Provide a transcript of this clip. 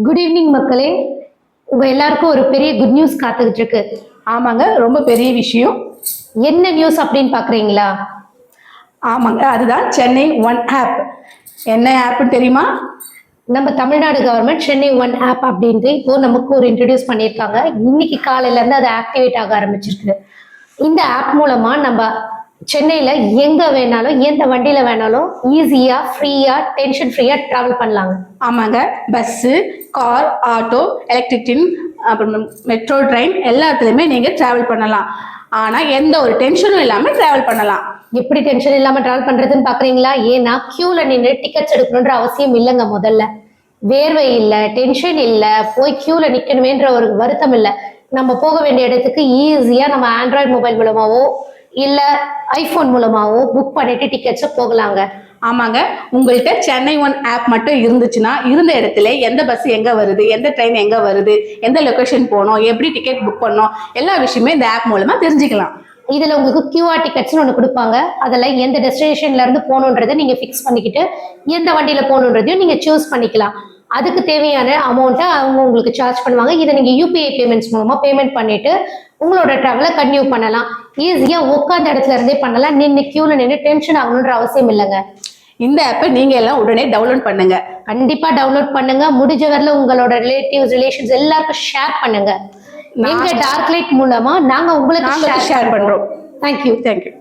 Good evening மக்களே. உங்க எல்லாருக்கும் ஒரு பெரிய குட் நியூஸ் காத்துக்கிட்டு இருக்கு. ஆமாங்க, ரொம்ப பெரிய விஷயம். என்ன நியூஸ் அப்படின்னு பாக்குறீங்களா? ஆமாங்க, அதுதான் சென்னை ஒன் ஆப். என்ன ஆப்னு தெரியுமா? நம்ம Tamil Nadu government Chennai one app அப்படின்ட்டு இப்போ நமக்கு ஒரு இன்ட்ரடியூஸ் பண்ணியிருக்காங்க. இன்னைக்கு காலையில இருந்து அது ஆக்டிவேட் ஆக ஆரம்பிச்சிருக்கு. இந்த ஆப் மூலமா நம்ம சென்னையில எங்க வேணாலும் எந்த வண்டியில வேணாலும் ஈஸியா ஃப்ரீயா டென்ஷன் ஃப்ரீயா டிராவல் பண்ணலாங்க. ஆமாங்க, பஸ்ஸு, கார், ஆட்டோ, எலக்ட்ரிக், அப்புறம் மெட்ரோ ட்ரெயின் எல்லாத்துலயுமே நீங்க டிராவல் பண்ணலாம். ஆனா எந்த ஒரு டென்ஷனும் இல்லாம டிராவல் பண்ணலாம். எப்படி டென்ஷன் இல்லாம டிராவல் பண்றதுன்னு பாக்குறீங்களா? ஏன்னா கியூல நின்று டிக்கெட்ஸ் எடுக்கணுன்ற அவசியம் இல்லைங்க. முதல்ல வேர்வை இல்ல, டென்ஷன் இல்ல, போய் கியூல நிக்கணுமேன்ற ஒரு வருத்தம் இல்ல. நம்ம போக வேண்டிய இடத்துக்கு ஈஸியா நம்ம ஆண்ட்ராய்டு மொபைல் மூலமாவோ இல்ல ஐபோன் மூலமாவோ புக் பண்ணிட்டு டிக்கெட்ஸை போகலாங்க. ஆமாங்க, உங்கள்கிட்ட சென்னை ஒன் ஆப் மட்டும் இருந்துச்சுன்னா இருந்த இடத்துல எந்த பஸ் எங்க வருது, எந்த ட்ரெயின் எங்க வருது, எந்த லொகேஷன் போகணும், எப்படி டிக்கெட் புக் பண்ணணும், எல்லா விஷயமே இந்த ஆப் மூலமா தெரிஞ்சுக்கலாம். இதுல உங்களுக்கு கியூஆர் டிக்கெட்ஸ்னு ஒன்று கொடுப்பாங்க. அதில் எந்த டெஸ்டினேஷன்ல இருந்து போகணுன்றதை நீங்க ஃபிக்ஸ் பண்ணிக்கிட்டு எந்த வண்டியில போகணுன்றதையும் நீங்க சூஸ் பண்ணிக்கலாம். அதுக்கு தேவையான அமௌண்ட்டை அவங்க உங்களுக்கு சார்ஜ் பண்ணுவாங்க. இதை நீங்க யூபிஐ பேமெண்ட்ஸ் மூலமா பேமெண்ட் பண்ணிட்டு உங்களோட டிராவலை கன்டினியூ பண்ணலாம். ஈஸியா உட்காந்த இடத்துல இருந்தே பண்ணலாம். நின்று கியூல நின்று டென்ஷன் ஆகணுன்ற அவசியம் இல்லைங்க. இந்த ஆப்பை நீங்க எல்லாம் உடனே டவுன்லோட் பண்ணுங்க. கண்டிப்பா டவுன்லோட் பண்ணுங்க. முடிஞ்ச வரல உங்களோட ரிலேட்டிவ்ஸ் எல்லாருக்கும் ஷேர் பண்ணுங்க. எங்க டார்க் லைட் மூலமா நாங்க உங்களுக்கு ஷேர் பண்றோம். தேங்க்யூ. தேங்க்யூ.